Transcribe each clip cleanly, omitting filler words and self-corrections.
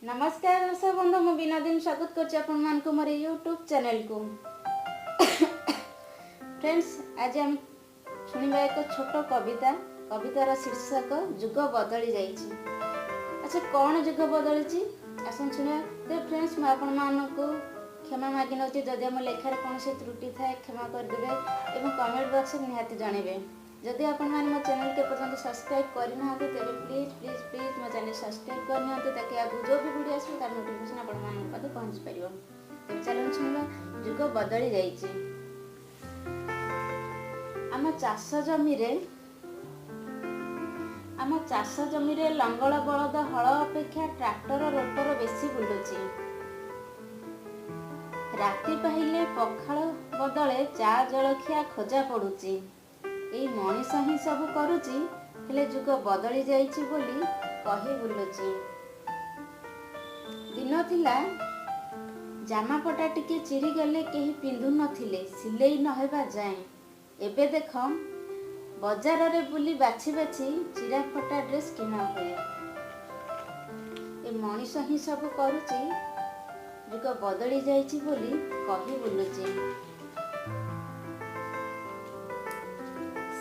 नमस्कार दर्शक बंधु मु बिनोदिन स्वागत कर मोर यूट्यूब चैनल को। फ्रेंड्स आज हम शुणा एक छोट कविता। कवितार शीर्षक जुग बदली जाइछि। अच्छा कौन जुग बदली आसन शुणा। तो फ्रेंड्स मैं आपण मानक क्षमा मागि नौछि जदि आम लेखार कौन त्रुटि थाए क्षमा करदे और कमेंट बॉक्स में निहाती जनइबे। जदि आपण मैंने मो चैनल के पर्यंत सब्सक्राइब करना तेरे प्लीज प्लीज प्लीज मो चैनल सब्सक्राइब करना ताकि आगे जो भी वीडियो आसो तार नोटिफिकेशन आपण मान पाखे पहुंच पारिबो। तो चलन सुनबा जुग बदली जाइछि। आम चाष जमी रे लंगल बलद हल अपेक्षा ट्रैक्टर रोटर बेसी बुलुछि। राति पाहिले पखाल बदले चा जलखिया खोजा पड़ुछि। एई मनीष ही सब करुछि हेले जुग बदली जाइछि बोली कहि बुलुछि। दिन थिला जामापटा टिके चिरी गले केही पिंधु नथिले सिलेई नहेबा जाए। एबे देख बाजार रे बुली बाछि बाछि चिरा फटा ड्रेस किना हुए। ए मनीष ही सब करुछि जुग बदली जाइछि बोली कहि बुलुछि।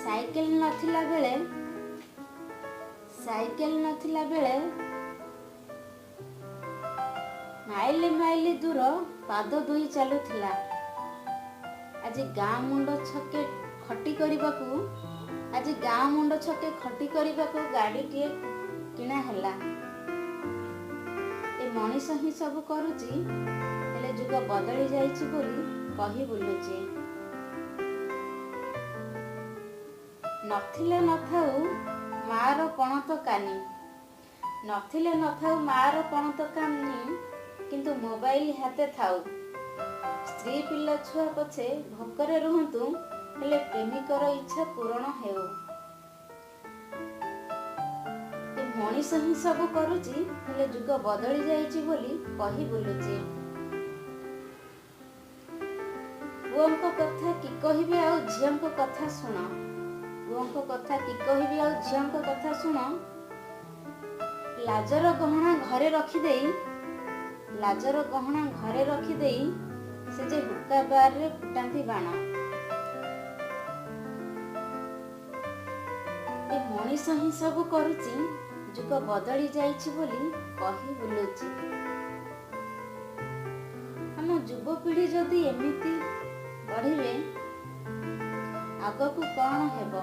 साइकेल नथिला बेले माइली माइली दूर पाद दुई चलुथिला। आज गाँ मुंड छके खटी करबाकू गाड़ी टे किना हला। ए मनीष ही सब करुछि हेले जुग बदली जाइछि बोली कहि बुलुछि। नथिले नथाऊ मार पणत कानी किंतु मोबाइल हाथे थाऊ। स्त्री पिला छुआ पछे भोकरे रुहतु हेले प्रेमिकर इच्छा पूरण हेउ। ए मनीष ही सब करुछि हेले जुग बदली जाइछि बोली कहि बुलुछि। पुओंको कथा कि कहिबे आ झियंको कथा सुण। पुओंको कथा कि कहिबे आ झियंको कथा सुण। लाजर गहना घरे रखी देई से जे हुक्का बार रे फुटांती बाण। ए मनीष ही सब करुछि जुग बदली जाइछि बोली कहि बुलुछि। हम युवपीढ़ी जदि एमिति बढ़िबे आगकू कौन हेबो।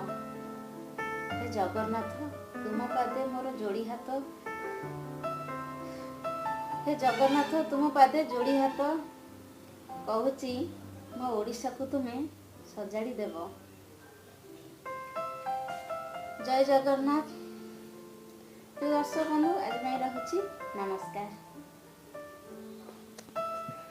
हे जगन्नाथ तुम पादे मोर जोड़ी हाथ। हे जगन्नाथ तुम पादे जोड़ी हाथ कहूची मो ओडिशा को तुम्हें सजाड़ी देव। जय जगन्नाथ। तो दर्शक बंधु आज मैं रहुची नमस्कार।